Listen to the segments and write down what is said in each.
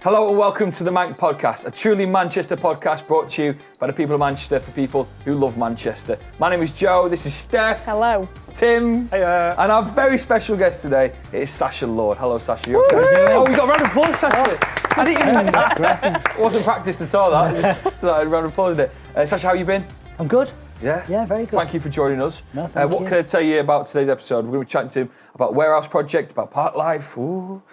Hello and welcome to the Manc podcast, a truly Manchester podcast brought to you by the people of Manchester for people who love Manchester. My name is Joe, this is Steph. Hello. Tim. Hey, and our very special guest today is Sacha Lord. Hello, Sacha. You okay? Oh, we got a round of applause, Sacha. I didn't wasn't practiced at all, that. So I had a round of applause today. Sacha, how you been? I'm good. Yeah? Yeah, very good. Thank you for joining us. No, thank you. What can I tell you about today's episode? We're going to be chatting to him about Warehouse Project, about Parklife. Ooh,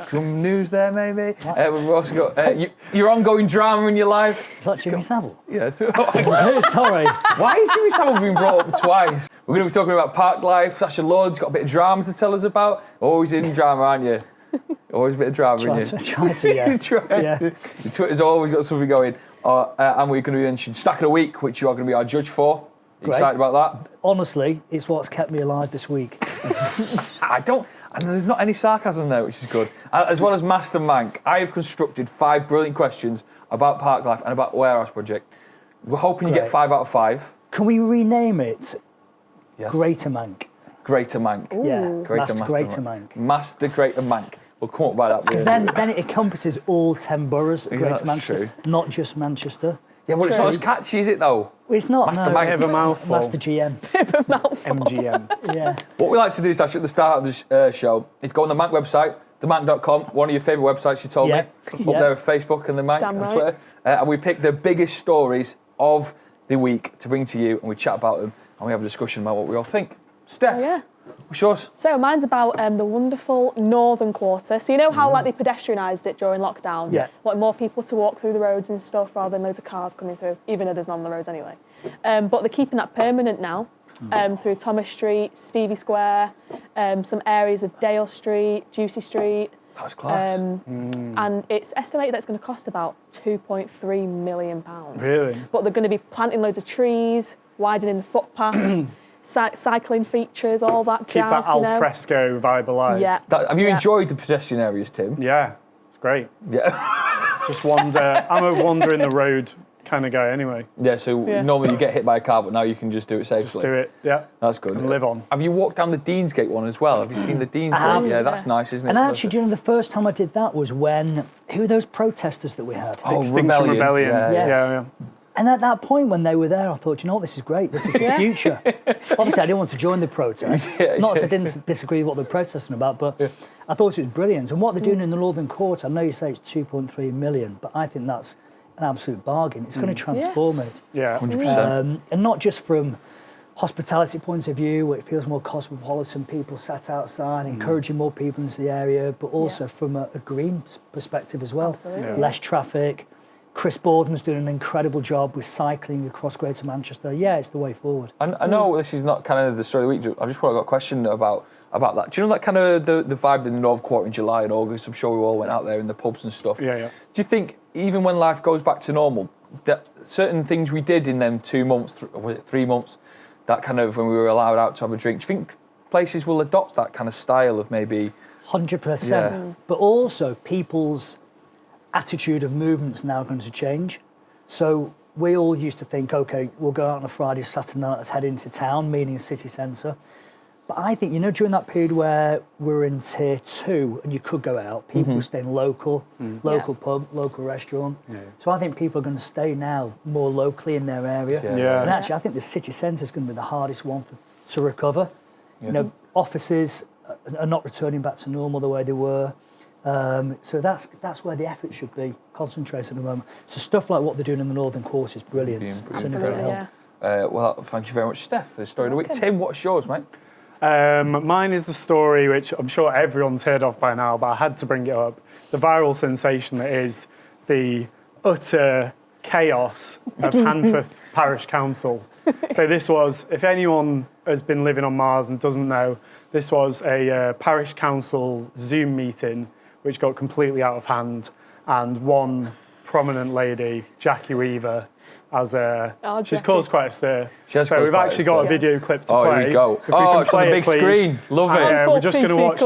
some news there, maybe. We've also got your ongoing drama in your life. Is that Jimmy Savile? Yeah. Sorry. Why has Jimmy Savile been brought up twice? We're going to be talking about Parklife. Sacha Lord's got a bit of drama to tell us about. Always in drama, aren't you? Always a bit of drama, Try in you? to, yeah. Your Twitter's always got something going. And we're going to be mentioning Stack of the Week, which you are going to be our judge for. Great. Excited about that? Honestly, it's what's kept me alive this week. And there's not any sarcasm there, which is good. As well as Master Manc, I have constructed 5 brilliant questions about Parklife and about Warehouse Project. We're hoping you get 5 out of 5. Can we rename it Yes. Greater Manc? Greater Manc. Ooh. Yeah, Master Greater Manc. Master Greater Manc. We'll come up by that. Because then it encompasses all 10 boroughs of Greater Manchester, true. not just Manchester. Yeah, well, it's not as catchy, is it, though? Well, it's not. Master no. Manc. Have a mouthful. Master GM. MGM. Yeah. What we like to do, Sacha, at the start of the show is go on the Manc website, themanc.com, one of your favourite websites, you told me. Up there with Facebook and the Manc Damn on right. Twitter. And we pick the biggest stories of the week to bring to you, and we chat about them, and we have a discussion about what we all think. Steph, Oh, yeah. what's yours? So mine's about the wonderful Northern Quarter. So you know how they pedestrianised it during lockdown? Yeah. Wanting more people to walk through the roads and stuff rather than loads of cars coming through, even though there's none on the roads anyway. But they're keeping that permanent now through Thomas Street, Stevie Square, some areas of Dale Street, Juicy Street. That's class. And it's estimated that it's going to cost about £2.3 million. Really? But they're going to be planting loads of trees, widening the footpath, cycling features, all that Keep jazz, that al fresco vibe alive. Yeah. Have you enjoyed the pedestrian areas, Tim? Yeah, it's great. Yeah. Just wander. I'm a wander in the road kind of guy anyway. Yeah, so normally you get hit by a car, but now you can just do it safely. Just do it, yeah. That's good. And live on. Have you walked down the Deansgate one as well? Have you seen the Deansgate? have. Yeah, that's nice, isn't it? And actually, during the first time I did that was when, who were those protesters that we had? Oh, Extinction Rebellion. Yeah. Yes. Yeah. And at that point, when they were there, I thought, you know what, this is great. This is the future. Obviously, I didn't want to join the protest. Not that I didn't disagree with what they're protesting about, but I thought it was brilliant. And what they're doing in the Northern Quarter, I know you say it's 2.3 million, but I think that's an absolute bargain. It's going to transform it. Yeah. 100%. And not just from hospitality point of view, where it feels more cosmopolitan, people sat outside, encouraging more people into the area, but also from a green perspective as well. Absolutely. Yeah. Less traffic. Chris Boardman's doing an incredible job with cycling across Greater Manchester. Yeah, it's the way forward. I know this is not kind of the story of the week. I just got a question about that. Do you know that kind of the vibe in the North Quarter in July and August? I'm sure we all went out there in the pubs and stuff. Yeah. Do you think, even when life goes back to normal, that certain things we did in them 2 months, 3 months, that kind of when we were allowed out to have a drink, do you think places will adopt that kind of style of maybe... 100%. Yeah. But also, people's attitude of movement's now going to change. So we all used to think, OK, we'll go out on a Friday, Saturday night, let's head into town, meaning city centre. But I think, during that period where we were in tier 2 and you could go out, people were staying local pub, local restaurant. Yeah. So I think people are going to stay now more locally in their area. Yeah. And actually, I think the city centre is going to be the hardest one to recover. Yeah. Offices are not returning back to normal the way they were. So that's where the effort should be concentrated at the moment. So stuff like what they're doing in the Northern Quarter is brilliant. It's only going to help. Well, thank you very much, Steph, for the story of the week. Tim, what's yours, mate? Mine is the story which I'm sure everyone's heard of by now, but I had to bring it up. The viral sensation that is the utter chaos of Hanforth Parish Council. So this was, if anyone has been living on Mars and doesn't know, this was a Parish Council Zoom meeting which got completely out of hand, and one prominent lady, Jackie Weaver, she's caused quite a stir. So we've actually got a video clip to play. Here we go. If we can it's on play the it, big please. screen. Love it. We're just going to watch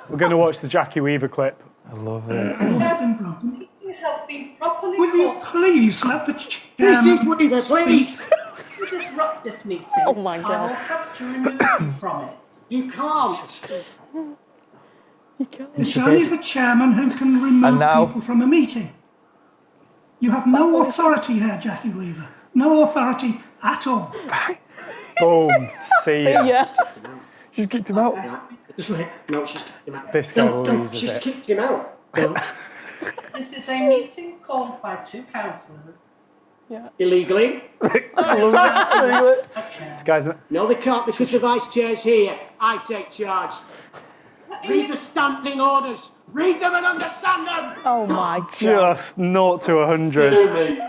we're going to watch the Jackie Weaver clip. I love it. It has been properly Will you please let the Mrs. Weaver, please. You disrupt this meeting. Oh my I God. will have to remove you from it. You can't. It's she only did. the chairman who can remove And now- people from a meeting. You have no authority here, Jackie Weaver. No authority at all. Boom. See ya. Yeah. She's kicked him out. Just wait. No, she's kicked him out. This guy No, don't. loses She's it. kicked him out. Don't. This is a meeting called by two councillors. Illegally. This guy's not... No, they can't because the vice chair's here. I take charge. Read the standing orders. Read them and understand them. Oh my god. Just 0 to 100.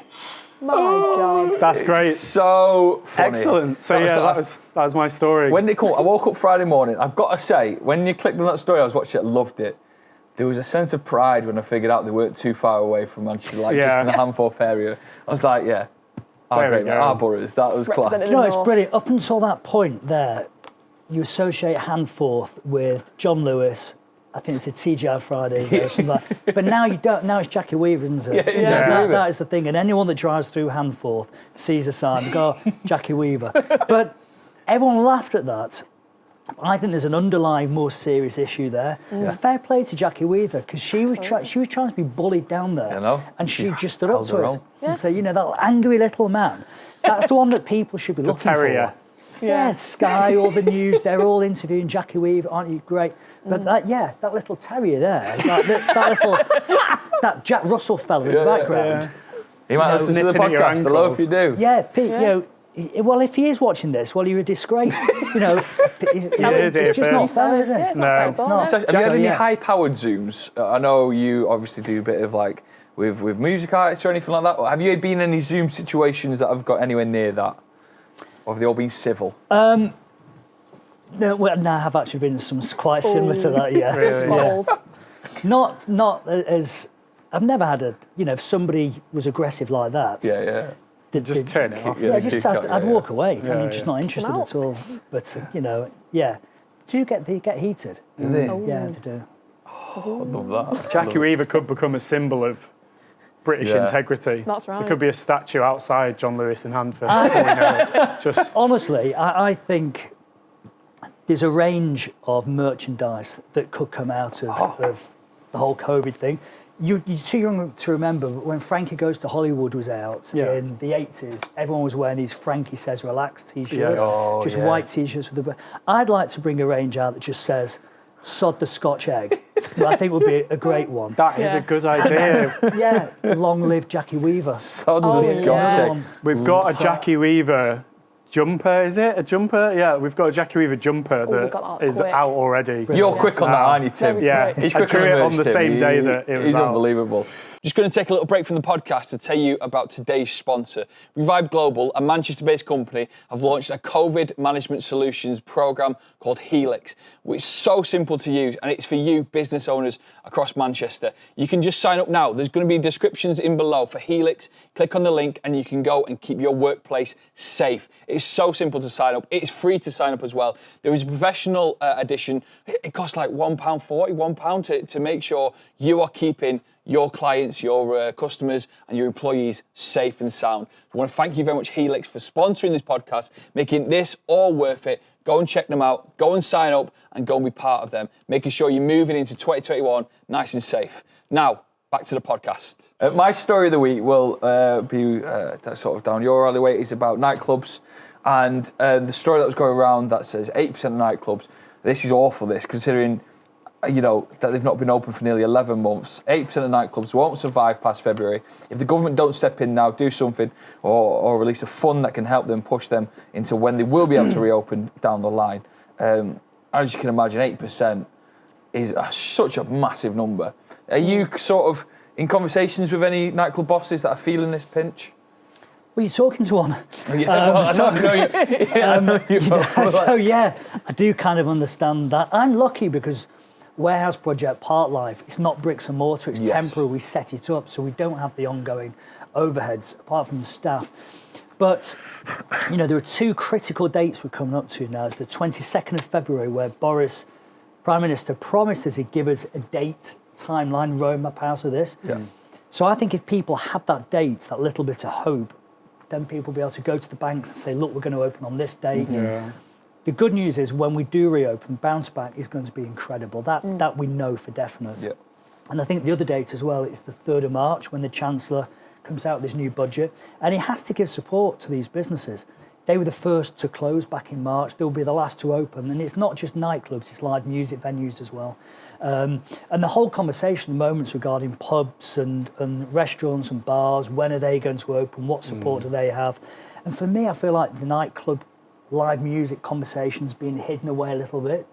My god. That's great. So funny. Excellent. So that was my story. When it come, I woke up Friday morning. I've got to say, when you clicked on that story, I was watching it. I loved it. There was a sense of pride when I figured out they weren't too far away from Manchester, just in the Hanforth area. I was like, our boroughs. That was class. Represented No, it's North. brilliant. Up until that point there, you associate Hanforth with John Lewis. I think it's a TGI Friday or something like that. But now you don't. Now it's Jackie Weaver, isn't it? Yeah, it's Jackie Weaver. That is the thing. And anyone that drives through Hanforth sees a sign, they go, Jackie Weaver. But everyone laughed at that. I think there's an underlying, more serious issue there. Fair play to Jackie Weaver, because she was trying to be bullied down there, I know. and she just stood up held to her us own. and said, that angry little man. That's the one that people should be looking terrier. for. Yeah, Sky, all the news, they're all interviewing Jackie Weaver, aren't you great? But that little terrier there, that Jack Russell fella in the background. He might listen to the nipping at your podcast. I love if you ankles. do. Yeah, Pete, well, if he is watching this, you're a disgrace. It's just not fair, is it? Yeah, it's not fair at all, no. So, have you had any Yeah. high-powered Zooms? I know you obviously do a bit of with music artists or anything like that. Have you been in any Zoom situations that have got anywhere near that? Or have they all been civil? No, I have actually been in some quite similar to that, yeah. Really? Squabbles. Not as... I've never had if somebody was aggressive like that... Yeah. Just turn it off. Yeah, I'd walk away. Yeah, I'm just not interested Come at all. But, Do you get heated? Do they? Yeah, they do. I love that. Jackie Weaver could become a symbol of British integrity. That's right. There could be a statue outside John Lewis in Hanford. before we know it. Just Honestly, I think there's a range of merchandise that could come out of the whole COVID thing. You're too young to remember, but when Frankie Goes to Hollywood was out in the 80s, everyone was wearing these Frankie Says Relax t-shirts, white t-shirts with the... I'd like to bring a range out that just says, sod the Scotch egg. I think would be a great one. that is a good idea. Yeah, long live Jackie Weaver. Son Oh, of the yeah. Scotch egg. We've got a Jackie Weaver jumper, is it? A jumper? Yeah, we've got a Jackie Weaver jumper we got that is quick. out already. You're quick on that, aren't you, Tim? Very Yeah, quick. He's I quick drew it on merch, the Tim. same day that it was He's out. unbelievable. Just going to take a little break from the podcast to tell you about today's sponsor. Revive Global, a Manchester-based company, have launched a COVID management solutions program called HELIIX. It's so simple to use, and it's for you business owners across Manchester. You can just sign up now. There's going to be descriptions in below for HELIIX. Click on the link and you can go and keep your workplace safe. It's so simple to sign up. It's free to sign up as well. There is a professional edition. It costs like £1.40, £1 to make sure you are keeping your clients, your customers and your employees safe and sound. I want to thank you very much, HELIIX, for sponsoring this podcast, making this all worth it. Go and check them out, go and sign up and go and be part of them, making sure you're moving into 2021 nice and safe. Now, back to the podcast. My story of the week will be sort of down your alleyway. It's about nightclubs and the story that was going around that says 8% of nightclubs. This is awful, this, considering that they've not been open for nearly 11 months. 8% of nightclubs won't survive past February. If the government don't step in now, do something, or release a fund that can help them push them into when they will be able to reopen down the line. As you can imagine, 8% is such a massive number. Are you sort of in conversations with any nightclub bosses that are feeling this pinch? Well, you're talking to one. I know you. So yeah, I do kind of understand that. I'm lucky because warehouse project Parklife, it's not bricks and mortar, it's temporary. We set it up so we don't have the ongoing overheads apart from the staff. But there are two critical dates we're coming up to now. It's the 22nd of February where Boris, Prime Minister, promised us he'd give us a date, timeline, roadmap out of this. Yeah. So I think if people have that date, that little bit of hope, then people will be able to go to the banks and say, look, we're going to open on this date. Yeah. The good news is when we do reopen, bounce back is going to be incredible. That we know for definite. Yeah. And I think the other date as well, it's the 3rd of March when the Chancellor comes out with this new budget. And he has to give support to these businesses. They were the first to close back in March. They'll be the last to open. And it's not just nightclubs, it's live music venues as well. And the whole conversation at the moment regarding pubs and restaurants and bars, when are they going to open, what support do they have? And for me, I feel like the nightclub live music conversation's been hidden away a little bit.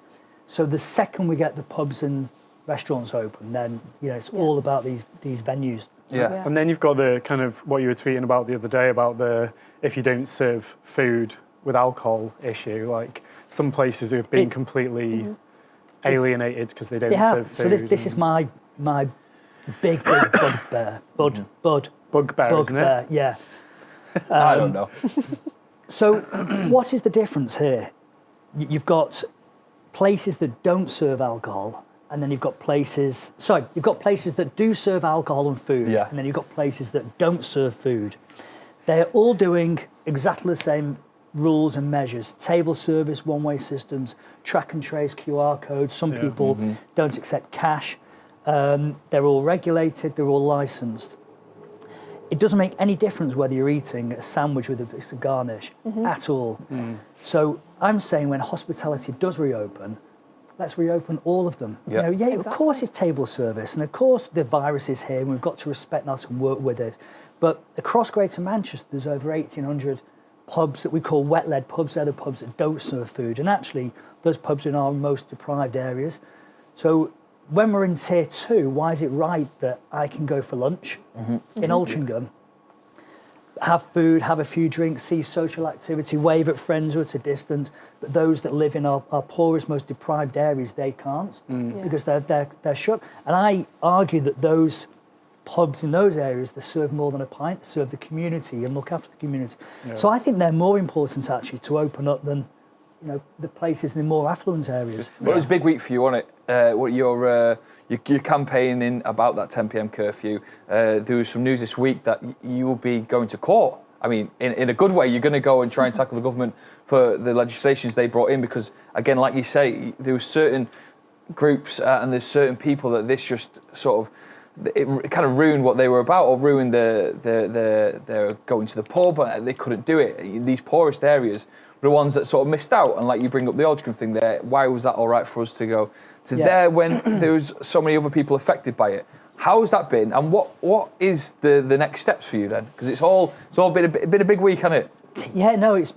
So the second we get the pubs and restaurants open, then it's all about these venues. Yeah. And then you've got the kind of what you were tweeting about the other day about the if you don't serve food with alcohol issue. Like some places have been completely alienated because they don't serve food. So this is my big bugbear. Bugbear, isn't it? Yeah. I don't know. So what is the difference here? You've got places that don't serve alcohol, and then you've got places that do serve alcohol and food, and then you've got places that don't serve food. They're all doing exactly the same rules and measures. Table service, one-way systems, track and trace, QR codes. Some people don't accept cash. They're all regulated, they're all licensed. It doesn't make any difference whether you're eating a sandwich with a piece of garnish at all. So I'm saying when hospitality does reopen, let's reopen all of them. Yeah. Of course it's table service, and of course the virus is here, and we've got to respect that and work with it. But across Greater Manchester, there's over 1,800 pubs that we call wet-led pubs. They're the pubs that don't serve food, and actually those pubs are in our most deprived areas. So when we're in tier 2, why is it right that I can go for lunch in Altrincham, have food, have a few drinks, see social activity, wave at friends who are at a distance, but those that live in our poorest, most deprived areas, they can't because they're shut. And I argue that those pubs in those areas, they serve more than a pint, they serve the community and look after the community. Yeah. So I think they're more important actually to open up than the places in the more affluent areas. Well, it was a big week for you, wasn't it? Your campaigning about that 10 p.m. curfew. There was some news this week that you will be going to court. I mean, in a good way, you're going to go and try and tackle the government for the legislations they brought in because, again, like you say, there were certain groups and there's certain people that this just sort of it kind of ruined what they were about, or ruined their going to the pub. They couldn't do it. These poorest areas were the ones that sort of missed out. And like you bring up the Aldrincham thing there, why was that all right for us to go to there when there was so many other people affected by it? How has that been? And what is the next steps for you then? Because it's all been a big week, hasn't it? Yeah, no, it's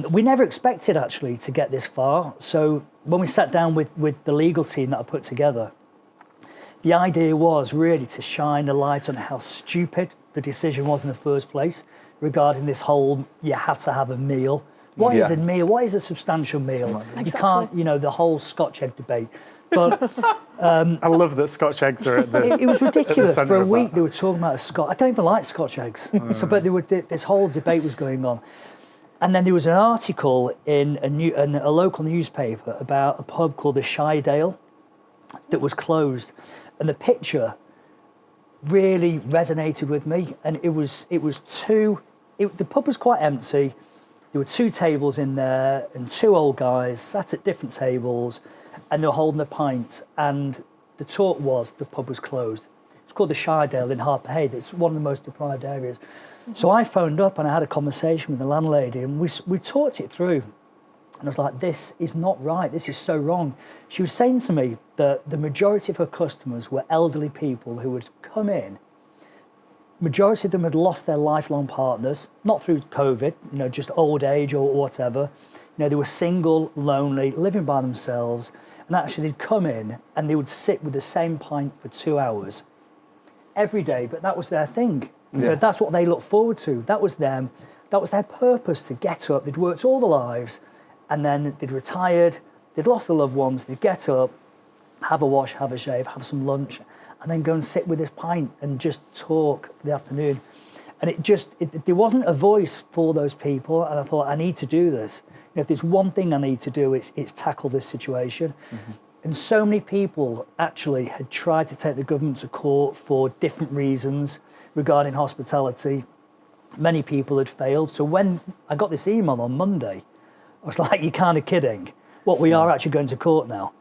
we never expected actually to get this far. So when we sat down with the legal team that I put together, the idea was really to shine a light on how stupid the decision was in the first place regarding this whole you have to have a meal. What is a meal? What is a substantial meal? Exactly. You can't, the whole Scotch egg debate. But I love that Scotch eggs are at the. It was ridiculous. the For a week that. they were talking about Scotch. I don't even like Scotch eggs. But this whole debate was going on. And then there was an article in a local newspaper about a pub called the Shiredale that was closed. And the picture really resonated with me. And the pub was quite empty. There were 2 tables in there and 2 old guys sat at different tables and they were holding a pint. And the talk was the pub was closed. It's called the Shiredale in Harperhead. It's one of the most deprived areas. So I phoned up and I had a conversation with the landlady and we talked it through. And I was like, this is not right. This is so wrong. She was saying to me that the majority of her customers were elderly people who would come in. Majority of them had lost their lifelong partners, not through COVID, just old age or whatever. They were single, lonely, living by themselves. And actually they'd come in and they would sit with the same pint for 2 hours every day. But that was their thing. That's what they looked forward to. That was them. That was their purpose, to get up. They'd worked all their lives. And then they'd retired, they'd lost their loved ones, they'd get up, have a wash, have a shave, have some lunch, and then go and sit with this pint and just talk for the afternoon. And there wasn't a voice for those people, and I thought, I need to do this. If there's one thing I need to do, it's tackle this situation. And so many people actually had tried to take the government to court for different reasons regarding hospitality. Many people had failed. So when I got this email on Monday, I was like, you're kind of kidding. What, we are actually going to court now.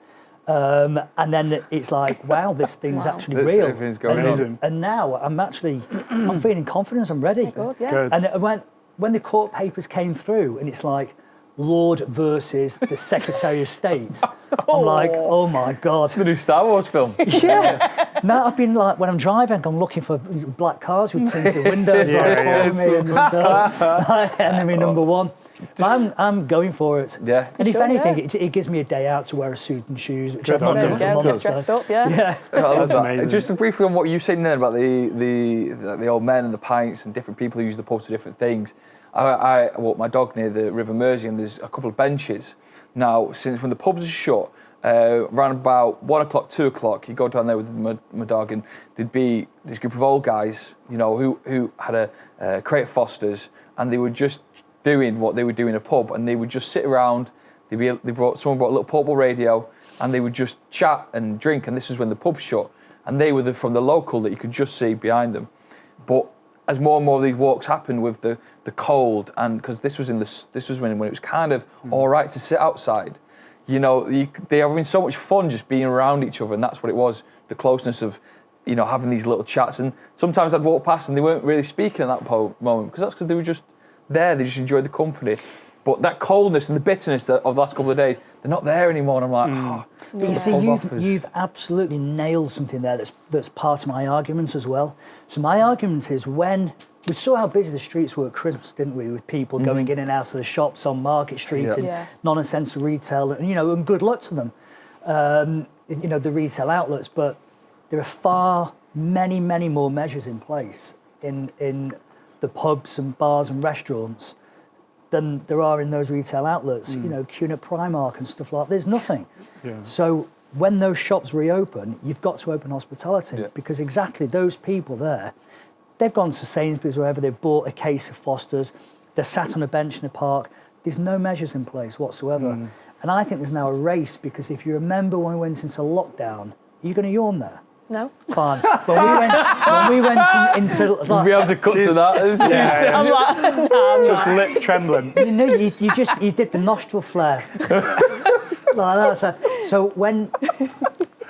And then it's like, wow, this thing's actually real. Everything's going on. And now I'm feeling confidence, I'm ready. Good, yeah. Good. And when the court papers came through and it's like, Lord versus the Secretary of State, I'm like, oh my God. The new Star Wars film. Yeah. Now I've been like, when I'm driving, I'm looking for black cars with tinted windows, following me, and enemy number one. But I'm going for it. Yeah. And if Sure, anything, it gives me a day out to wear a suit and shoes, which I've Good not on done you. for Get months. dressed So. up, yeah. Yeah. I love That's that. amazing. Just briefly on what you said then about the old men and the pints and different people who use the pub to different things. I walk my dog near the River Mersey and there's a couple of benches. Now, since when the pubs are shut, around about 1 o'clock, 2 o'clock, you go down there with my dog and there'd be this group of old guys, you know, who had a crate of Fosters and they were just doing what they would do in a pub and they would just sit around, someone brought a little portable radio and they would just chat and drink, and this was when the pub shut, and they were from the local that you could just see behind them. But as more and more of these walks happened with the cold, and because this was when it was kind of all right to sit outside, you know, they are having so much fun just being around each other, and that's what it was, the closeness of, you know, having these little chats. And sometimes I'd walk past and they weren't really speaking at that moment, because they were just there, they just enjoyed the company. But that coldness and the bitterness of the last couple of days, they're not there anymore, and I'm like, But you see, you've absolutely nailed something there that's part of my argument as well. So my argument is, when we saw how busy the streets were at Christmas, didn't we, with people going in and out of the shops on Market Street and non-essential retail, and, you know, and good luck to them, you know, the retail outlets. But there are many more measures in place in the pubs and bars and restaurants than there are in those retail outlets, you know, queuing at Primark and stuff like that. There's nothing. Yeah. So when those shops reopen, you've got to open hospitality, because exactly those people there, they've gone to Sainsbury's or wherever, they've bought a case of Fosters, they're sat on a bench in a park. There's no measures in place whatsoever. And I think there's now a race, because if you remember when we went into lockdown, are you going to yawn there? No. Fine. When we went into like, we'll be able to cut to that. I'm like, nah, Just lip trembling. you know, you did the nostril flare like that. So when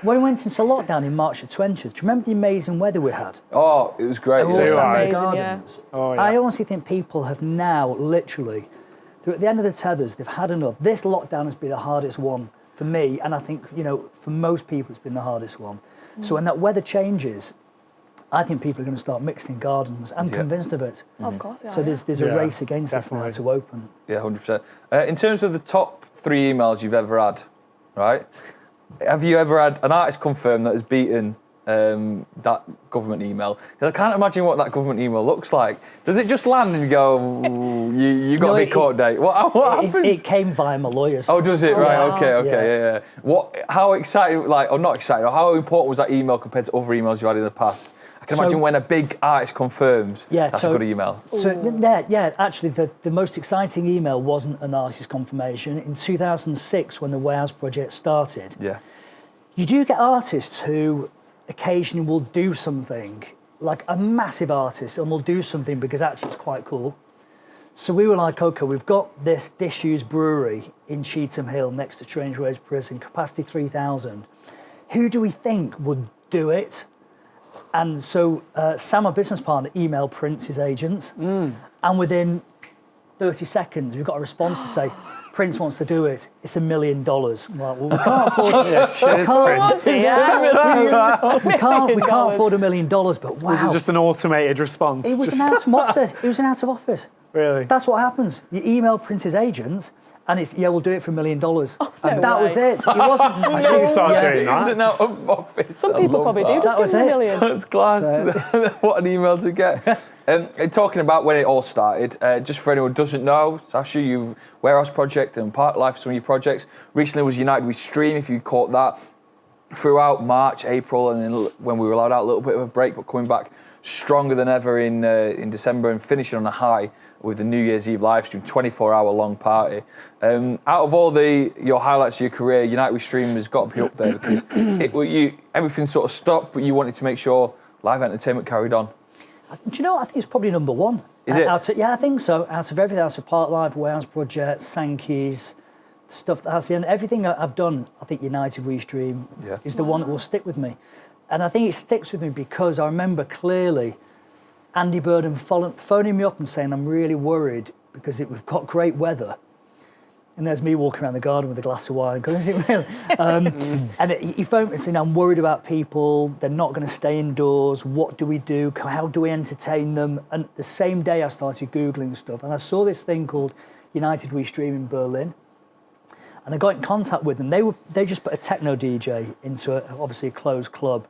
we went into lockdown in March the 20th, do you remember the amazing weather we had? Oh, it was great. All sat in Amazing, the gardens. yeah. Oh, yeah. I honestly think people have now literally, they're at the end of the tethers, they've had enough. This lockdown has been the hardest one for me, and I think, you know, for most people it's been the hardest one. So when that weather changes, I think people are going to start mixing gardens. I'm convinced of it. Of course, So there's a race against this now to open. Yeah, 100%. In terms of the top 3 emails you've ever had, right? Have you ever had an artist confirm that has beaten that government email? Because I can't imagine what that government email looks like. Does it just land and you go, you got a big court date? What happens? It came via my lawyers. Oh, does it? Right, wow. okay, yeah. How exciting, or not exciting, or how important was that email compared to other emails you had in the past? I can imagine when a big artist confirms, that's a good email. So, actually, the most exciting email wasn't an artist confirmation. In 2006, when the Warehouse Project started, you do get artists who occasionally will do something, like a massive artist, and will do something because actually it's quite cool. So we were like, okay, we've got this disused brewery in Cheetham Hill next to Strangeways Prison, capacity 3,000. Who do we think would do it? And so Sam, our business partner, emailed Prince's agent, and within 30 seconds, we got a response to say, Prince wants to do it. It's $1 million. Like, well, we can't afford it. We can't afford $1 million. But wow, Was it just an automated response? it was an out of office. Really? That's what happens. You email Prince's agent, and it's we'll do it for $1 million. And that was it. It wasn't. I should start doing that. Is it now up office? Some people probably do. That was Just give them it. $1 million. That's class. What an email to get. And talking about when it all started, just for anyone who doesn't know, Sacha, you've Warehouse Project and Parklife, some of your projects. Recently was United We Stream, if you caught that, throughout March, April, and then when we were allowed out a little bit of a break, but coming back stronger than ever in December and finishing on a high with the New Year's Eve live stream, 24-hour long party. Out of all your highlights of your career, United We Stream has got to be up there because everything sort of stopped, but you wanted to make sure live entertainment carried on. Do you know what? I think it's probably number one. Is it? I think so. Out of everything, out of Parklife, Warehouse Project, Sankey's, stuff that has the end, everything I've done, I think United Restream is the one that will stick with me. And I think it sticks with me because I remember clearly Andy Burden phoning me up and saying, I'm really worried because we've got great weather. And there's me walking around the garden with a glass of wine going, is it really? And he phoned me saying, I'm worried about people, they're not going to stay indoors, what do we do, how do we entertain them? And the same day I started Googling stuff and I saw this thing called United Restream in Berlin. And I got in contact with them. They just put a techno DJ into obviously a closed club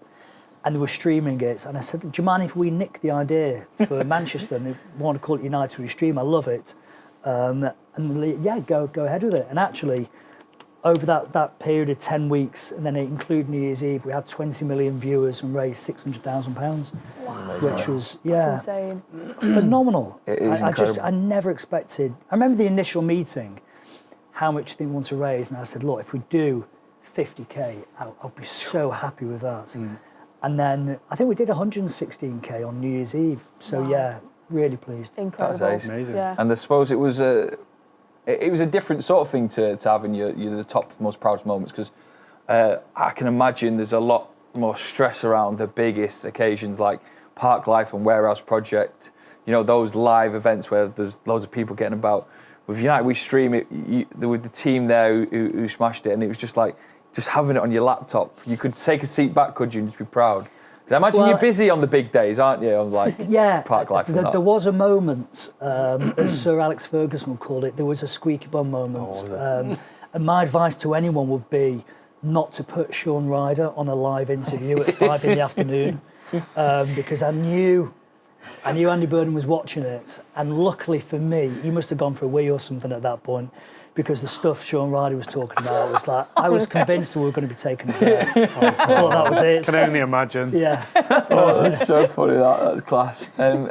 and they were streaming it. And I said, do you mind if we nick the idea for Manchester and they want to call it United Restream? I love it. And yeah, go ahead with it. And actually, over that period of 10 weeks, and then including New Year's Eve, we had 20 million viewers and raised £600,000, which was That's insane. phenomenal. It is incredible. I never expected. I remember the initial meeting, how much they want to raise, and I said, look, if we do 50k, I'll be so happy with that. And then I think we did 116k on New Year's Eve. So yeah, really pleased. Incredible. That's amazing. Yeah. And I suppose it was a different sort of thing to having your the top most proudest moments because I can imagine there's a lot more stress around the biggest occasions like Parklife and Warehouse Project. You know, those live events where there's loads of people getting about. With United We Stream it with the team there who smashed it, and it was just like just having it on your laptop. You could take a seat back, could you, and just be proud. Because I imagine you're busy on the big days, aren't you? On like Parklife. There was a moment, as Sir Alex Ferguson would call it, there was a squeaky bum moment. And my advice to anyone would be not to put Sean Ryder on a live interview at 5 in the afternoon, because I knew Andy Burden was watching it, and luckily for me, he must have gone for a wee or something at that point, because the stuff Sean Ryder was talking about was like, I was convinced we were going to be taken away. I thought that was it. Can only imagine. Yeah. That's so funny, that's class.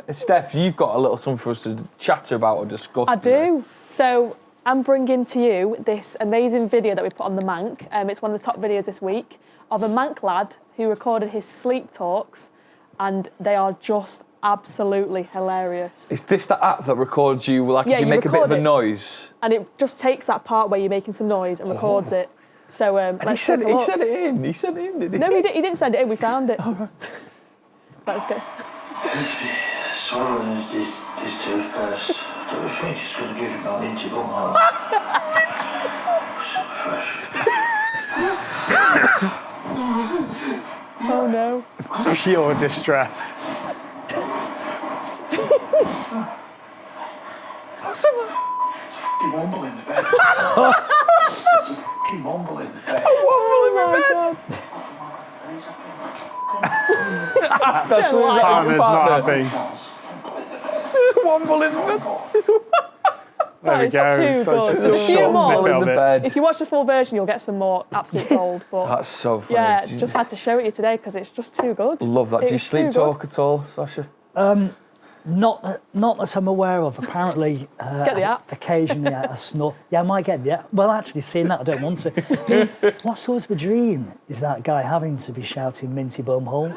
Steph, you've got a little something for us to chatter about or discuss. I today. do. So I'm bringing to you this amazing video that we put on the Manc. It's one of the top videos this week of a Manc lad who recorded his sleep talks, and they are just absolutely hilarious. Is this the app that records you, like if you make a bit of a noise? And it just takes that part where you're making some noise and records it. So He sent it in, didn't he? No, he didn't send it in, we found it. Let's go. Swallowing his toothpaste. Don't we think she's going to give him that minty bum hole? Oh no. Pure distress. It's a fucking womble in the bed. It's a fucking womble in the bed. That's Partner's not happy. Womble in the bed. There we It's go. too good. Just There's a few short more. snippet of it. bed. If you watch the full version, you'll get some more absolute gold. But That's so funny. yeah, just had to show it you today because it's just too good. Love that. Do you It's sleep too talk at all, Sasha? Not that I'm aware of. Apparently, Get the app. Occasionally, I snore. Yeah, I might get the app. Well, actually, seeing that, I don't want to. What sort of a dream is that guy having to be shouting "minty bum hole"?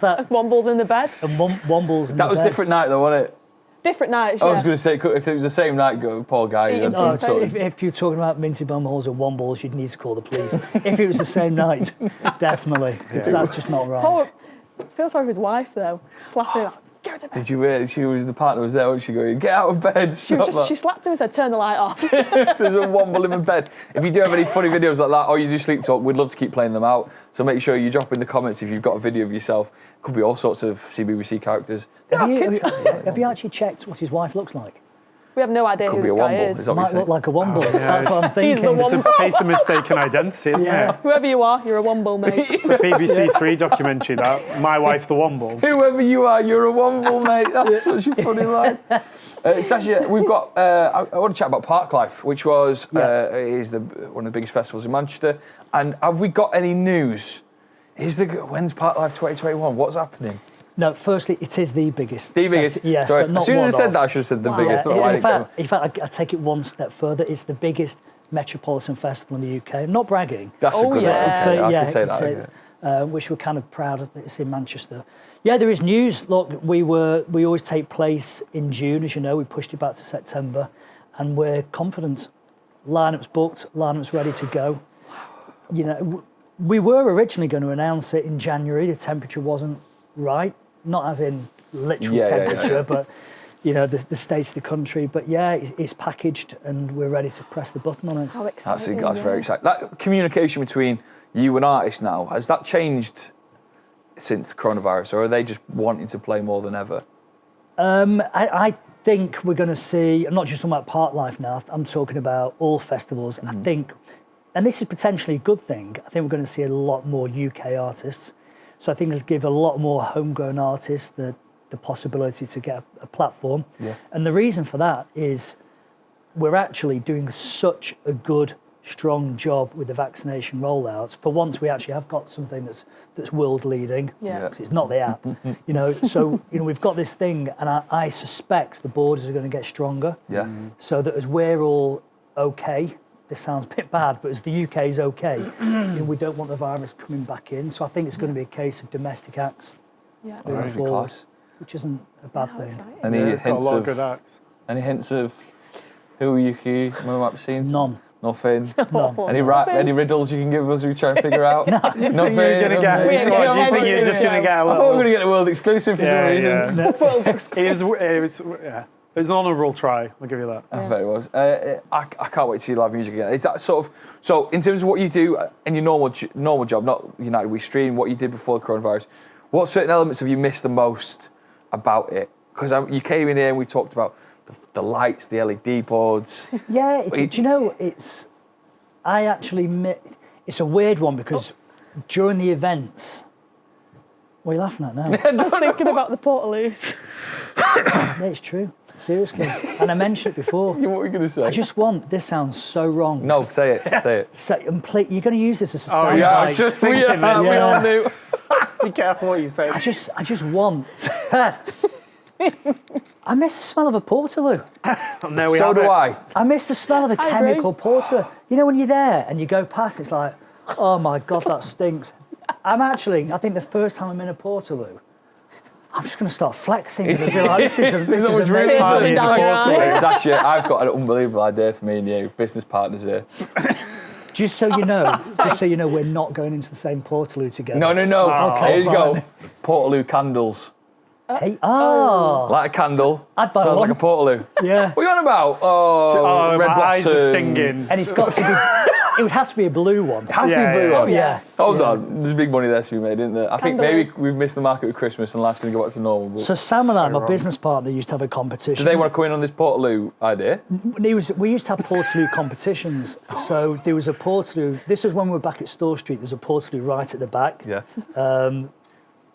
Wombles in the bed. And wombles. In That the was bed. different night though, wasn't it? Different nights, I yeah. was going to say, if it was the same night, poor guy. He had Oh, some sort of- If you're talking about minty bum holes and wombles, you'd need to call the police. If it was the same night, definitely, because that's just not right. Poor, I feel sorry for his wife though. Slapping him. Get out of bed. Did you hear? She was the partner was there, wasn't she? Going, get out of bed. She slapped him and said, "Turn the light off." There's a womble in the bed. If you do have any funny videos like that, or you do sleep talk, we'd love to keep playing them out. So make sure you drop in the comments if you've got a video of yourself. Could be all sorts of CBBC characters. Have you actually checked what his wife looks like? We have no idea Could who be this a guy womble. is. It's Might obviously. look like a womble. yeah. That's what I'm thinking. He's the It's womble. a case of mistaken identity, isn't it? Whoever you are, you're a womble, mate. It's a BBC Three documentary, that. My Wife the Womble. Whoever you are, you're a womble, mate. That's such a funny line. Sasha, we've got. I want to chat about Parklife, which was is one of the biggest festivals in Manchester. And have we got any news? When's Parklife 2021? What's happening? No, firstly, it is the biggest. The biggest. Yes. Sorry. So not as soon as I one said of. that, I should have said the Wow. biggest. Yeah, Not why in it came- fact, I take it one step further. It's the biggest metropolitan festival in the UK. I'm not bragging. That's a Oh, good yeah. one. Okay, I Yeah, can say it's that. which we're kind of proud of. It's in Manchester. Yeah, there is news. Look, we always take place in June, as you know. We pushed it back to September, and we're confident. Lineup's booked, lineup's ready to go. You know, we were originally going to announce it in January. The temperature wasn't right, not as in literal temperature, but you know, the state of the country. But yeah, it's packaged, and we're ready to press the button on it. How exciting! That's very exciting. That communication between you and artists now, has that changed since coronavirus, or are they just wanting to play more than ever? I think we're going to see, I'm not just talking about Parklife now, I'm talking about all festivals. I think, and this is potentially a good thing, I think we're going to see a lot more UK artists. So I think it'll give a lot more homegrown artists the possibility to get a platform. Yeah. And the reason for that is we're actually doing such a good, strong job with the vaccination rollouts. For once, we actually have got something that's world leading. Yeah. Because it's not the app, you know. So you know, we've got this thing, and I suspect the borders are going to get stronger. Yeah. So that as we're all okay, this sounds a bit bad, but as the UK is okay, you know, we don't want the virus coming back in. So I think it's going to be a case of domestic acts Yeah. moving Very forward, class. which isn't a bad How thing. exciting. Any Got a hints lot of of good acts. any hints of who you might have seen? None. Nothing. Oh, Any riddles you can give us? We try and figure out. Nothing. You're gonna get, We ain't what, gonna do you have think you're it. just going to get a I little... thought we were going to get a world exclusive for some reason. It was an honourable try, I'll give you that. I bet it was. I can't wait to see live music again. Is that sort of so? In terms of what you do in your normal job, not United We Stream, what you did before the coronavirus, what certain elements have you missed the most about it? Because you came in here and we talked about the lights, the LED boards. Yeah, do you know, it's a weird one because during the events, what are you laughing at now? Just thinking about the Portaloos. Yeah, it's true, seriously. And I mentioned it before. What were you going to say? I just want, this sounds so wrong. No, say it. Say it. So, you're going to use this as a Oh, sound yeah, I bite. was just thinking this. We all knew. Be careful what you say. I just want. I miss the smell of a Portaloo. No, we So have do it. I. I miss the smell of a I agree. chemical Portaloo. You know when you're there and you go past, it's like, oh my God, that stinks. I think the first time I'm in a Portaloo, I'm just going to start flexing and be like, this is There's not much amazing. room. Tears coming down your Portaloo. eyes. It's actually, I've got an unbelievable idea for me and you, business partners here. Just so you know, we're not going into the same Portaloo together. No. Okay, Here you go. fine. Portaloo candles. Hey, Light a candle. I'd buy Smells one. like a Portaloo. Yeah. What are you on about? Oh, red my eyes blossom. are stinging. And it's got to be, it would have to be a blue one. It has to Yeah, be blue yeah. on. Yeah. Hold on. There's big money there to be made, isn't there? I think Candle. maybe we've missed the market with Christmas and life's going to go back to normal. But So Sam and I, my wrong. business partner, used to have a competition. do they want to come in on this Portaloo idea? We used to have Portaloo competitions. So there was a Portaloo, this was when we were back at Store Street, there was a Portaloo right at the back Yeah.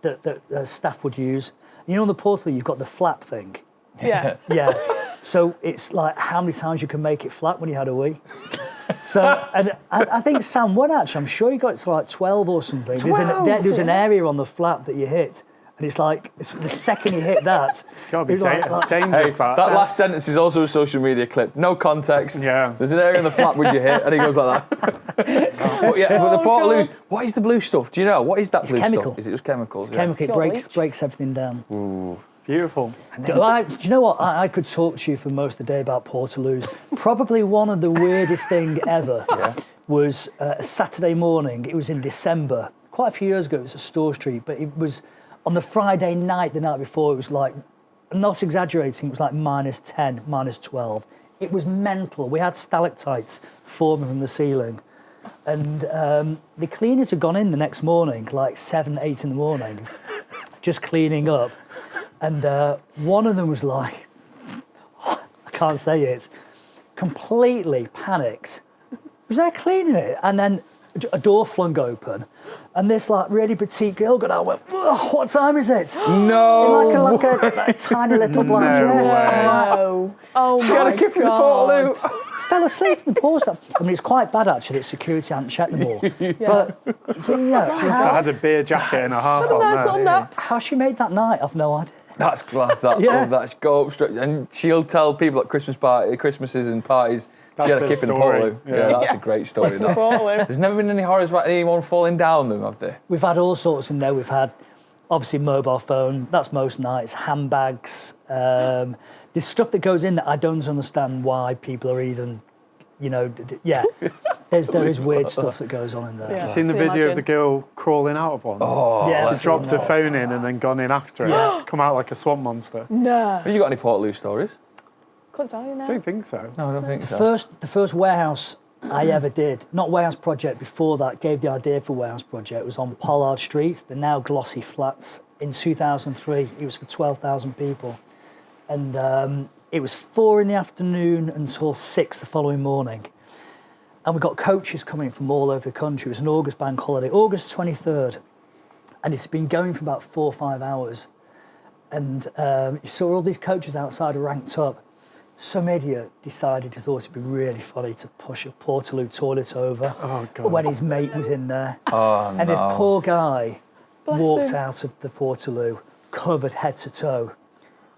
that staff would use. You know on the Portaloo you've got the flap thing. Yeah. Yeah. So it's like how many times you can make it flat when you had a wee. So, and I think Sam won actually. I'm sure he got it to like 12 or something. There's an area on the flap that you hit. And it's like, the second you hit that... It's got to be it's like- it's Hey, dangerous, that last sentence is also a social media clip. No context. Yeah. There's an area in the flat which you hit, and he goes like that. But the Portaloos, what is the blue stuff? Do you know? What is that blue chemical. stuff? Is it just chemicals? Yeah. Chemical, it Pure breaks everything down. Beautiful. Do you know what? I could talk to you for most of the day about Portaloos. Probably one of the weirdest thing ever was a Saturday morning. It was in December. Quite a few years ago, it was at Store Street, but it was on the Friday night, the night before, it was like, I'm not exaggerating, it was like -10, -12. It was mental. We had stalactites forming from the ceiling. And the cleaners had gone in the next morning, like 7, 8 in the morning, just cleaning up. And one of them was like, I can't say it, completely panicked. Was there cleaning it? And then a door flung open, and this like really petite girl got out and went, "Oh, what time is it?" No. In like a tiny little black No dress. way. I'm like, Oh, oh She had my a kip in the God. Portaloo. fell asleep and paused that. I mean, it's quite bad actually. It's security hadn't checked them all. But yeah, She must have had a beer jacket and a half on there. how she made that night, I've no idea. That's class. That Yeah. love that. She go up straight, and she'll tell people at Christmases and parties. That's She had a her kip in story. Portaloo. Yeah, that's a great story. That. Portaloo. There's never been any horrors about anyone falling down them, have there? We've had all sorts in there. We've had, obviously, mobile phone. That's most nights. Handbags. There's stuff that goes in that I don't understand why people are even, there is weird stuff that goes on in there. Yeah. You've seen the Can you video of imagine? the girl crawling out of one? Oh, Yeah. She dropped her phone in and then gone in after it. Come out like a swamp monster. No. have you got any Portaloo stories? Couldn't tell you I now. don't think so. No, I don't think so. The first warehouse I ever did, not warehouse project before that, gave the idea for warehouse project, was on Pollard Street, the now glossy flats. In 2003, it was for 12,000 people. And it was 4 in the afternoon until 6 the following morning. And we got coaches coming from all over the country. It was an August bank holiday, August 23rd. And it's been going for about 4 or 5 hours. And you saw all these coaches outside ranked up. Some idiot decided he thought it'd be really funny to push a Portaloo toilet over when his mate was in there. Oh, And this poor guy Bless walked him. out of the Portaloo covered head to toe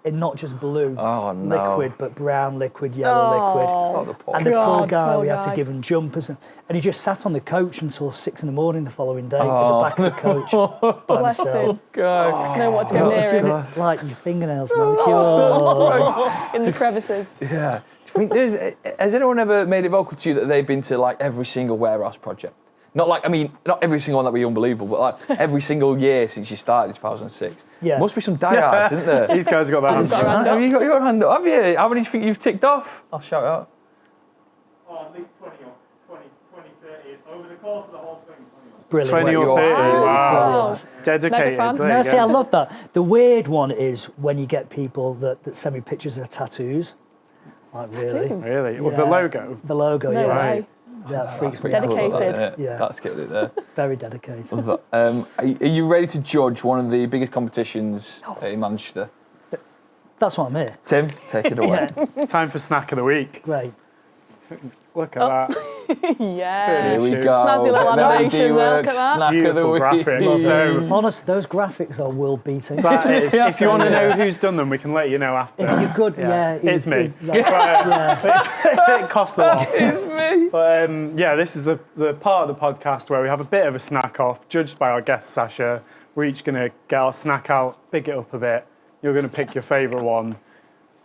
in not just blue Oh, no. liquid, but brown liquid, yellow liquid. Oh, the poor And the poor God, guy, poor we had to guy. give him jumpers. And he just sat on the coach until 6 in the morning the following day Oh, at the back of the coach by Bless himself. him. God. No what to go near him. Like your fingernails, manicure. In the crevices. Yeah. Do you think has anyone ever made it vocal to you that they've been to like every single warehouse project? Not like, I mean, not every single one that would be unbelievable, but like every single year since you started in 2006. Yeah. Must be some diehards, isn't there? These guys have got their hands got up. their hand Have you got your hand up? Have you? How many do you think you've ticked off? I'll shout out. Oh, at least 20 or 20, 30. Over the course of the whole thing, 20 or Brilliant. 20 or Wow. 30. Wow. Wow. Dedicated. Mega fan. There No, you see, I go. love that. The weird one is when you get people that send me pictures of tattoos. Like, really? Tattoos? Really? With the Yeah. logo? The logo, No yeah. way. That freaks me out. Dedicated. That, Yeah. That's getting it there. Very dedicated. Are you ready to judge one of the biggest competitions in Manchester? That's why I'm here. Tim, take it away. Yeah, It's time for snack of the week. great. Look at that. Yeah. Here we Cheers. go. Snazzy little Melody animation there, look at works, that. Snack of the Beautiful week. graphics. So Honest, those graphics are world beating. that is, if you want to know who's done them, we can let you know after. If you're good, yeah. It's me. Yeah. It costs a lot. It's me. But yeah, this is the part of the podcast where we have a bit of a snack off, judged by our guest Sacha. We're each going to get our snack out, big it up a bit. You're going to pick your favourite one,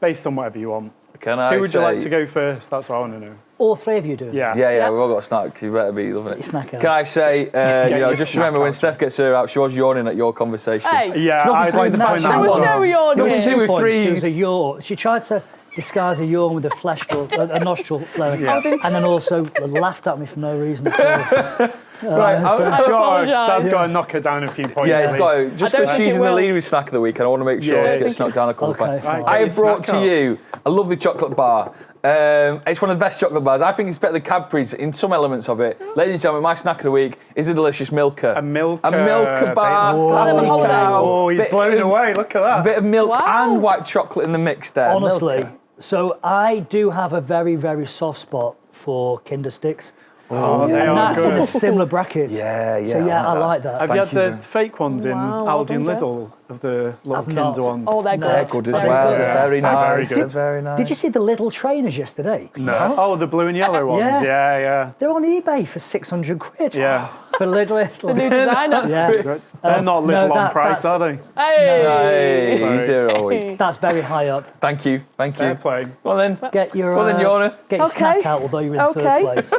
based on whatever you want. Can I Who would say, you like to go first? That's what I want to know. All three of you do. Yeah. Yeah, we've all got a snack. You better be loving it. Snack out. Can I say, your just snack remember when out. Steph gets her out, she was yawning at your conversation. Hey, Yeah, It's nothing I'd to do like with to the point fact that there was one no out. yawn No, here. it's two with Points, three. there was a yawn. She tried to disguise a yawn with a nostril flowing. Yeah. And then also laughed at me for no reason at all. Right, I apologise. That's got to knock her down a few points. yeah, at it's least. got to. Just I don't because think she's it in the will. lead with snack of the week, and I want to make sure Yeah, she yeah. gets knocked down a couple Okay, of points. fine. Right, I get have your brought snack to out. you a lovely chocolate bar. It's one of the best chocolate bars. I think it's better than Cadbury's in some elements of it. Ladies and gentlemen, my snack of the week is a delicious Milka. A Milka. A Milka bar. Oh, Have a holiday. oh, he's Bit blown of- away. Look at A that. bit of milk Wow. and white chocolate in the mix there. Honestly. Milka. So I do have a very, very soft spot for Kinder Sticks. Oh, they And are that's in a good. similar bracket. Yeah, So yeah, I like that. Have you had Thank the you. fake ones in Wow, well Aldi and done, Joe. Lidl of the little I've not. Kinder ones? Oh, they're good. They're good as Very well. good. They're very They're very nice. good. They're very nice. Did you see the little trainers yesterday? No. Oh, the blue and yellow ones. Yeah. Yeah, yeah. They're on eBay for 600 quid. Yeah. For little. The new designer. Yeah. They're not little no, on that- price, that's- are they? Hey. Hey, Sorry. 0 week. That's very high up. Thank you. Thank Fair you. play. Well then, Get your, Go on then, Yona. get your Okay. snack out, although you're in Okay. third place.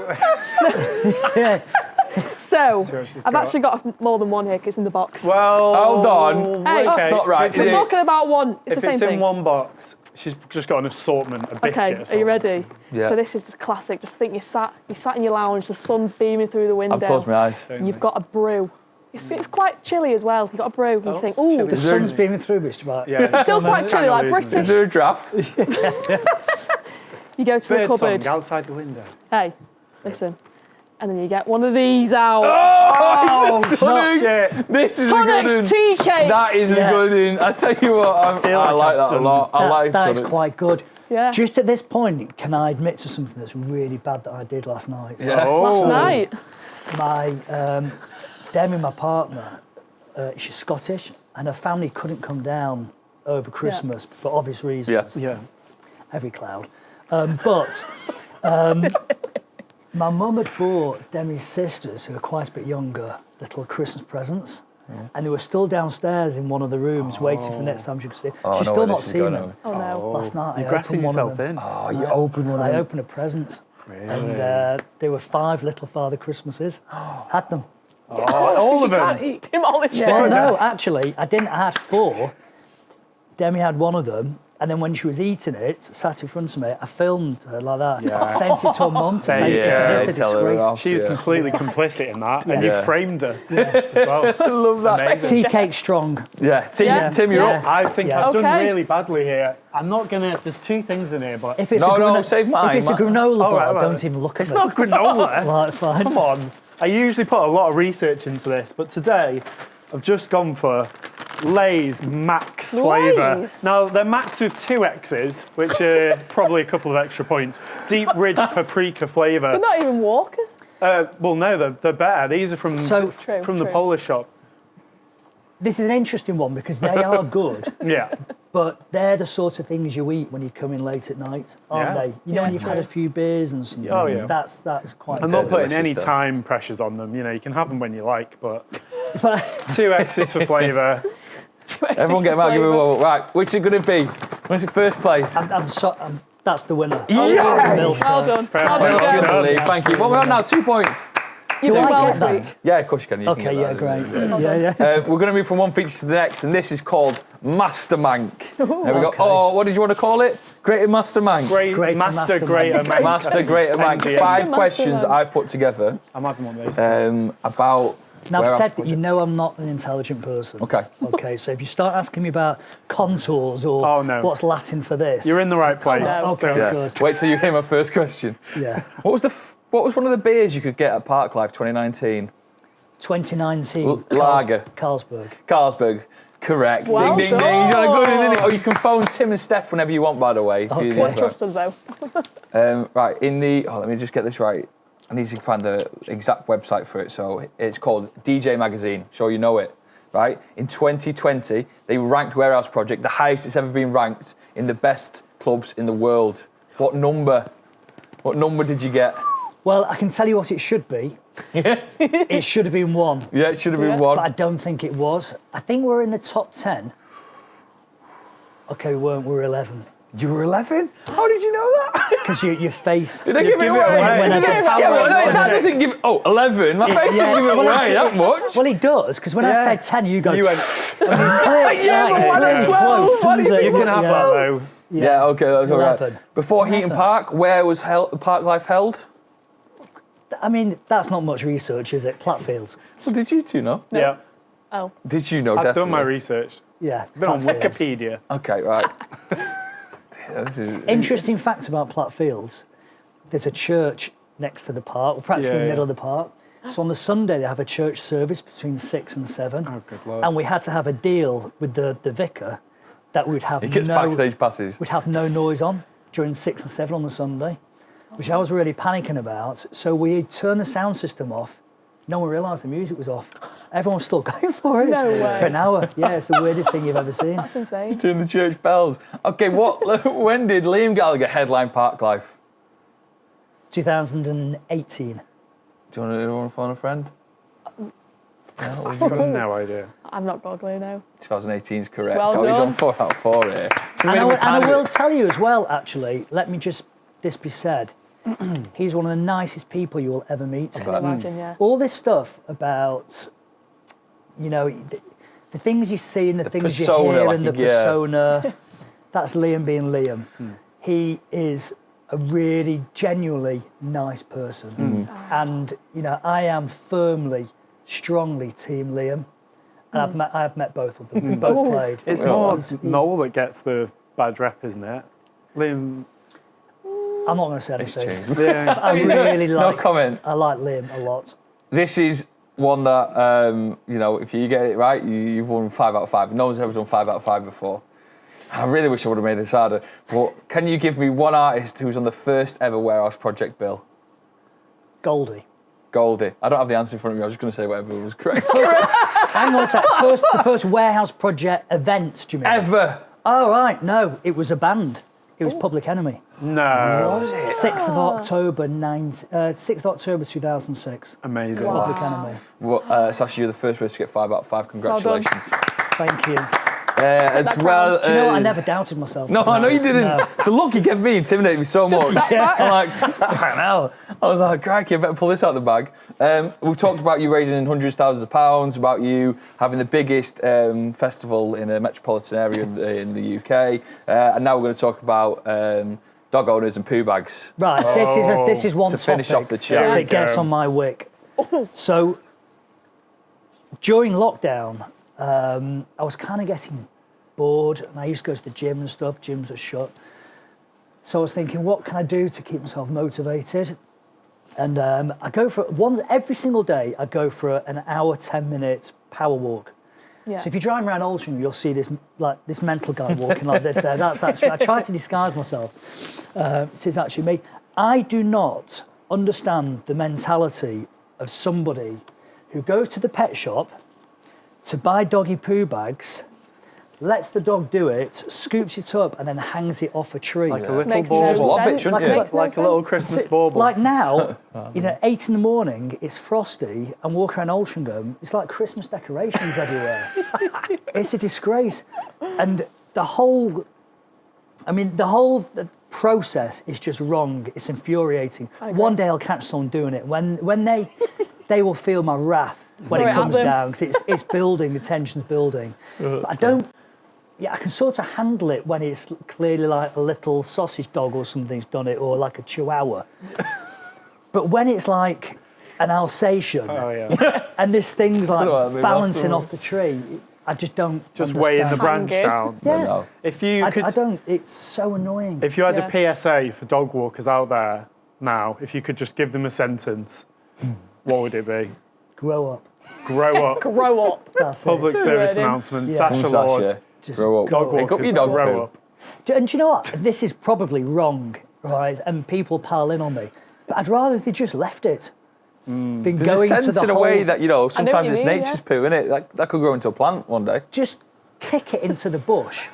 Yeah. So, what she's I've got. actually got more than one here 'cause it's in the box. Well, Hold on. Hey, okay. That's not right, If We're is it's, it? talking about one. It's if the same it's thing. in one box, she's just got an assortment, a biscuit. Okay, or are you something. ready? Yeah. So this is just classic. Just think you're sat in your lounge, the sun's beaming through the window. I've closed my eyes. You've got a brew. It's quite chilly as well. You've got a brew. And you think, it's ooh, chilly. The sun's beaming through, Mr. Right. Yeah. still quite chilly, like Kind of Is British. there a draft? You go to the Bird cupboard. song outside the window. Hey, listen. And then you get one of these out. Oh, it's a Sonics. Shit. This is a good Sonics one. tea cakes. That is a Yeah. good one. I tell you what, I feel like like that I've a done lot. I like That is Sonics. quite good. Yeah. Just at this point, can I admit to something that's really bad that I did last night? Yeah. Last night. My Demi, my partner, she's Scottish, and her family couldn't come down over Christmas for obvious reasons. Yeah. Yeah. Every cloud. But my mum had bought Demi's sisters, who are quite a bit younger, little Christmas presents. And they were still downstairs in one of the rooms waiting for the next time she could see. She's still not seen them. Oh no. Last night, You're I grassing opened one of yourself them. in. Oh, you opened one of I them. opened a present. Really? And there were 5 little Father Christmases. Had them. All of them. Demolished Well, it. no, actually, I didn't. I had 4. Demi had one of them. And then when she was eating it, sat in front of me, I filmed her like that. Yeah. Sent it to her mum to say, Yeah, it's a tell her disgrace. off. She was Yeah. completely complicit in that, and Yeah. you framed her as well. I love that. Amazing. Tea cake strong. Yeah, Tim, Yeah. Tim, you're Yeah. up. I think Yeah. I've done Okay. really badly here. I'm not gonna. There's 2 things in here, but If it's No, a no, save mine. If it's a Mine. granola bar, right, don't even look at it's it. not granola. Like, fine. Come on. I usually put a lot of research into this, but today I've just gone for Lay's Max flavour. Nice. Now, they're Max with 2 X's, which are probably a couple of extra points. Deep Ridge Paprika flavour. They're not even walkers. Well, no, they're better. These are from, So True. the Polish shop. this is an interesting one because they are good, Yeah. but they're the sort of things you eat when you come in late at night, aren't Yeah. they? You know, when Yeah, you've true. had a few beers and something. Oh, yeah. That's quite I'm good. not putting delicious any stuff. time pressures on them. You know, you can have them when you like, but 2 X's for flavour. Everyone get them out. Give me one. Right, which is it going to be? What's it first place? That's the winner. Yes! Well done. Well Perfect. done, Well Joe. done. Lovely, thank you. What we on now? 2 points. You Do did I well get this that? week. Yeah, of course you can. You can Okay, get yeah, that. great. Yeah. We're going to move from one feature to the next, and this is called Master Manc. There we go. Okay. Oh, what did you want to call it? Greater Master Manc. Great Master Master Greater Manc. Master Greater Manc. MGM. 5 Master questions Manc. I put together I'm having one of those. about. Now, where I've our said that project- you know I'm not an intelligent person. Okay. Okay, so if you start asking me about contours or Oh, no. what's Latin for this. You're in the right place. no. Okay, Yeah. good. Wait till you hear my first question. Yeah. What was one of the beers you could get at Parklife 2019? 2019. Lager. Carlsberg. Carlsberg. Correct. Well ding, ding, ding. done. You're good, isn't it? Oh, you can phone Tim and Steph whenever you want, by the way. if you Okay. need Wouldn't that. trust us though. Right, let me just get this right. I need to find the exact website for it. So it's called DJ Magazine. Sure you know it, right? In 2020, they ranked Warehouse Project the highest it's ever been ranked in the best clubs in the world. What number? What number did you get? Well, I can tell you what it should be. It should have been 1, Yeah, it should have been Yeah. one. but I don't think it was. I think we're in the top 10. Okay, we weren't. We were 11. You were 11? How did you know that? Because your face. Did I give it away? When I Yeah, did- well, that doesn't give. Oh, 11. My face Yeah. doesn't give it Well, away that much. Well, it does, because when I Yeah. said 10, you go. You went, Yeah, but why not 12? Why do you think you can have that though. Yeah, okay, that's all right. 11. Before Heaton Park, where was Parklife held? I mean, that's not much research, is it? Platfields. Well, did you two know? Yeah. Oh. Did you know? I've definitely. done my research. Yeah. Been on Platfields. Wikipedia. Okay, right. This is, Interesting fact about Platfields, there's a church next to the park, or practically in the Yeah, middle of the park. So on the Sunday, they have a church service between 6 and 7. Oh, good lord. And we had to have a deal with the vicar that we'd have he gets backstage passes. we'd have no noise on during 6 and 7 on the Sunday, which I was really panicking about. So we turned the sound system off. No one realised the music was off. Everyone was still going for it No way. for an hour. Yeah, it's the weirdest thing you've ever seen. That's insane. Turn the church bells. Okay, when did Liam Gallagher headline Parklife? 2018. Do you want to phone a friend? I've got no idea. I'm not goggling now. 2018 is correct. Well He's done. on 4 out of 4 here. And I will tell you as well, actually, let me just, this be said, he's one of the nicest people you will ever meet. I can imagine, yeah. All this stuff about, you know, the things you see and the things you persona, hear like, and the yeah. persona, that's Liam being Liam. He is a really genuinely nice person. And, you know, I am firmly, strongly Team Liam. And I've met both of them. They both played. It's Well, more he's- Noel that gets the bad rep, isn't it? Liam. I'm not going to say It's anything. changed. Yeah. I really No like. comment. I like Liam a lot. This is one that, you know, if you get it right, you've won 5 out of 5. No one's ever done 5 out of 5 before. I really wish I would have made this harder. But can you give me one artist who was on the first ever Warehouse Project bill? Goldie. Goldie. I don't have the answer in front of me. I was just going to say whatever was correct. Hang on a sec. The first Warehouse Project event, do you mean? Ever. Oh, right. No, it was a band. It was Public Enemy. No. 6th of October, 6th of October 2006. Amazing. Public Enemy. Well, Sacha, you're the first person to get 5 out of 5. Congratulations. Thank you. As well. Do you know what? I never doubted myself. No, I know you didn't. No. The look you gave me intimidated me so much. I'm like, fucking hell. I was like, crikey, I better pull this out of the bag. We've talked about you raising hundreds of thousands of pounds, about you having the biggest festival in a metropolitan area in the UK, and now we're going to talk about dog owners and poo bags. Right, this is one to topic finish off the chat. that gets on my wick. So, during lockdown, I was kind of getting bored, and I used to go to the gym and stuff. Gyms are shut. So I was thinking, what can I do to keep myself motivated? And I go for every single day. I go for an hour, 10 minutes power walk. Yeah. So if you're driving around Oldham, you'll see this mental guy walking like this there. That's actually, I try to disguise myself. It is actually me. I do not understand the mentality of somebody who goes to the pet shop to buy doggy poo bags, lets the dog do it, scoops it up, and then hangs it off a tree. Like a little Makes no bauble. Lob it, sense. shouldn't Like you? makes no Like a little sense. Christmas bauble. Like now, 8 in the morning, it's frosty, and walk around Altrincham, it's like Christmas decorations everywhere. It's a disgrace. And the whole process is just wrong. It's infuriating. One day I'll catch someone doing it. When they will feel my wrath when Throw it it at comes them. down, because it's building, the tension's building. But I don't. Yeah, I can sort of handle it when it's clearly like a little sausage dog or something's done it, or like a chihuahua. But when it's like an Alsatian, and this thing's like balancing off the tree, I just don't. Just weighing the understand. branch Hanging. down. Yeah, No. If you could, I don't. It's so annoying. if you had Yeah. a PSA for dog walkers out there now, if you could just give them a sentence, what would it be? Grow up. Grow up. Grow up. That's Public it. service Wording. announcement. Yeah. Sacha Lord. Sasha, Just grow up. go Dog Pick up walkers. your dog grow poo. up. And do you know what? This is probably wrong, right? And people pile in on me. But I'd rather they just left it than There's going a sense to the in a whole... way that, what sometimes you it's mean, nature's yeah. poo, innit? That could grow into a plant one day. Just kick it into the bush.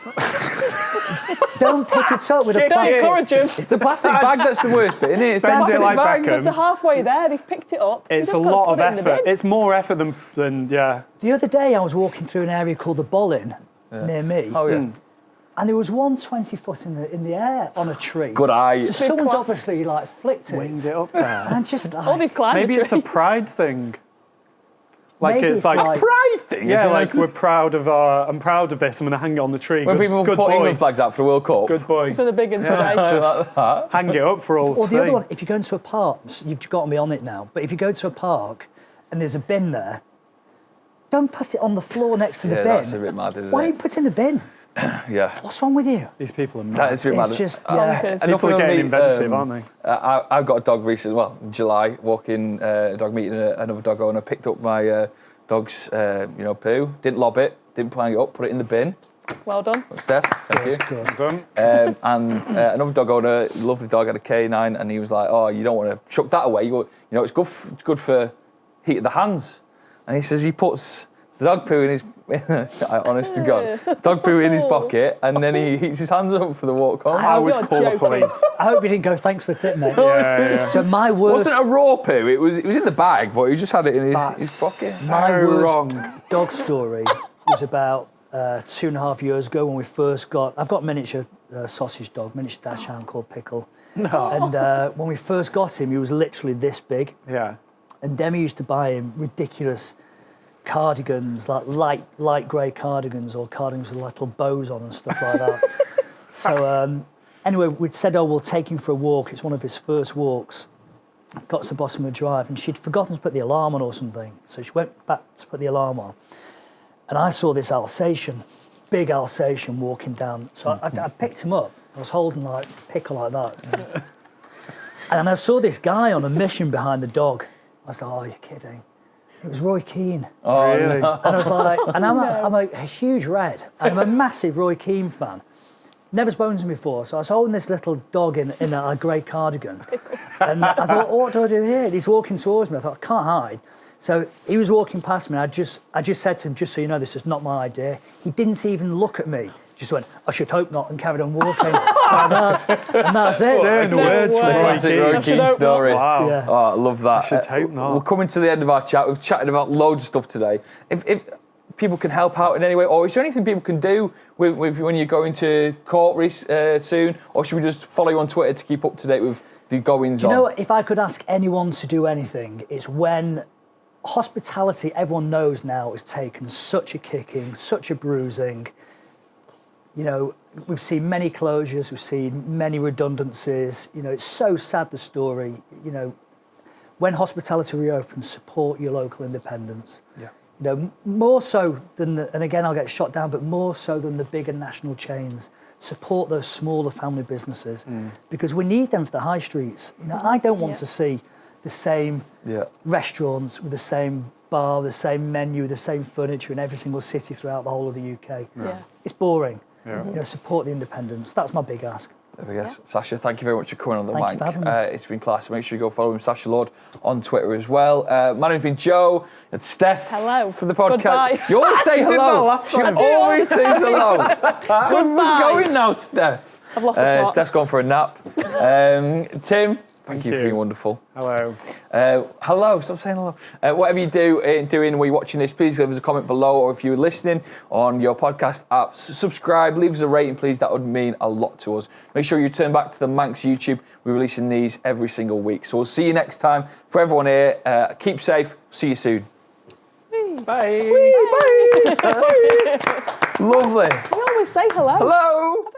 Don't pick it up with a Don't plastic... encourage them. It's the plastic bag that's the worst bit, innit? It's the Bend it plastic like bag. Beckham. Because they're halfway there, they've picked it up. It's you a just gotta lot put of it in the effort. bin. It's more effort than yeah. The other day I was walking through an area called the Bollin near me. Oh, yeah. And there was one 20 foot in the air on a tree. Good eye. So someone's clap. obviously like flicked Winged it. it up there. And I'm just like... Oh, they've climbed Maybe the it's a tree. pride thing. Like Maybe it's it's like, like- Pride thing, yeah, isn't like it? we're proud of I'm proud of this. I'm gonna hang it on the tree. When good, people good put boy. England flags out for the World Cup. Good boy. So the big one today. Like that. Hang it up for all Or to the other see. one, if you go into a park, you've got me on it now, but if you go to a park and there's a bin there, don't put it on the floor next to the Yeah, bin. that's a bit mad, isn't Why it? don't you put it in the bin? Yeah. What's wrong with you? These people are That mad. is a bit mad. It's just, Bonkers. yeah. Enough People are of getting me, inventive, aren't they? I got a dog recently, well, in July, walking a dog meeting another dog owner, picked up my dog's poo, didn't lob it, didn't hang it up, put it in the bin. Well done. Steph, thank you. Good. Done. And another dog owner, lovely dog, had a canine, and he was like, "Oh, you don't want to chuck that away. It's good for heat of the hands." And he says he puts the dog poo in his, honest to God, dog poo in his pocket, and then he heats his hands up for the walk home. I would you're call the joking. police. I hope you didn't go, thanks for the tip, mate. Yeah. So my It worst, wasn't a raw poo. It was in the bag, but he just had it in his pocket. my So worst wrong. dog story was about 2.5 years ago when we first I've got a miniature sausage dog, miniature dachshund called Pickle. No. And when we first got him, he was literally this big. Yeah. And Demi used to buy him ridiculous cardigans, like light grey cardigans, or cardigans with little bows on and stuff like that. So anyway, we'd said, oh, we'll take him for a walk. It's one of his first walks. Got to the bottom of the drive, and she'd forgotten to put the alarm on or something. So she went back to put the alarm on. And I saw this Alsatian, big Alsatian, walking down. So I picked him up. I was holding like Pickle like that. And I saw this guy on a mission behind the dog. I was like, oh, you're kidding. It was Roy Keane. Oh, Really? no. And I was like, and I'm a huge Red, and I'm a massive Roy Keane fan. never spoken to him before. So I was holding this little dog in a grey cardigan. And I thought, what do I do here? And he's walking towards me. I thought, I can't hide. So he was walking past me. And I just said to him, just so you know, this is not my idea. He didn't even look at me. Just went, I should hope not, and carried on walking. and that's it. Stern words from Roy Classic Keane. Roy Keane story. Wow. Yeah. Oh, I love that. I should hope not. We're coming to the end of our chat. We've chatted about loads of stuff today. If people can help out in any way, or is there anything people can do with when you're going to court soon, or should we just follow you on Twitter to keep up to date with the goings on? You know what? If I could ask anyone to do anything, it's when hospitality, everyone knows now, has taken such a kicking, such a bruising. You know, we've seen many closures, we've seen many redundancies. You know, it's so sad, the story. You know, when hospitality reopens, support your local independents. Yeah. You know, more so than, and again, I'll get shot down, but more so than the bigger national chains. Support those smaller family businesses because we need them for the high streets. You know, I don't want to see the same restaurants with the same bar, the same menu, the same furniture in every single city throughout the whole of the UK. Yeah. It's boring. Yeah. You know, support the independents. That's my big ask. There we go. Yeah. Sacha, thank you very much for coming on the Thank you for having Manc. me. It's been class. Make sure you go follow him, Sacha Lord, on Twitter as well. My name's been Joe. It's Steph. Hello. For the podcast. Goodbye. You always say hello. last She time. always says hello. Good for going now, Steph. I've lost the plot. Steph's gone for a nap. Tim, thank you for being wonderful. Hello. Hello, stop saying hello. Whatever you're doing when you're watching this, please leave us a comment below, or if you're listening on your podcast apps, subscribe, leave us a rating, please. That would mean a lot to us. Make sure you turn back to the Manc's YouTube. We're releasing these every single week. So we'll see you next time. For everyone here, keep safe. See you soon. Bye. Bye. Lovely. You always say hello. Hello.